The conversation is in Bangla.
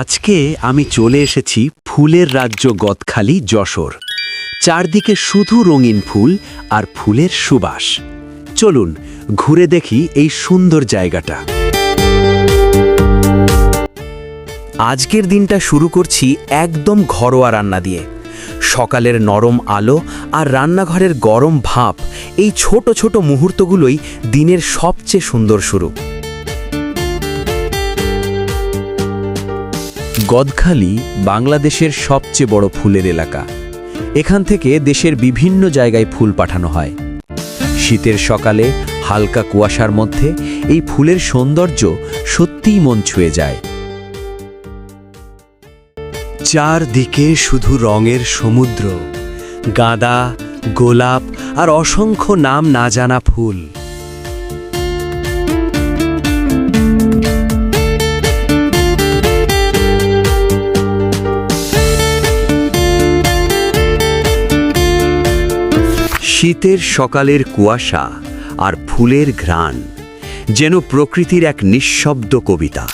আজকে আমি চলে এসেছি ফুলের রাজ্য গদখালি যশোর। চারদিকে শুধু রঙিন ফুল আর ফুলের সুবাস। চলুন ঘুরে দেখি এই সুন্দর জায়গাটা। আজকের দিনটা শুরু করছি একদম ঘরোয়া রান্না দিয়ে। সকালের নরম আলো আর রান্নাঘরের গরম ভাপ, এই ছোট ছোট মুহূর্তগুলোই দিনের সবচেয়ে সুন্দর শুরু। গদখালি বাংলাদেশের সবচেয়ে বড় ফুলের এলাকা। এখান থেকে দেশের বিভিন্ন জায়গায় ফুল পাঠানো হয়। শীতের সকালে হালকা কুয়াশার মধ্যে এই ফুলের সৌন্দর্য সত্যিই মন ছুঁয়ে যায়। চারদিকে শুধু রঙের সমুদ্র, গাঁদা, গোলাপ আর অসংখ্য নাম না জানা ফুল। শীতের সকালের কুয়াশা আর ফুলের ঘ্রাণ যেন প্রকৃতির এক নিঃশব্দ কবিতা।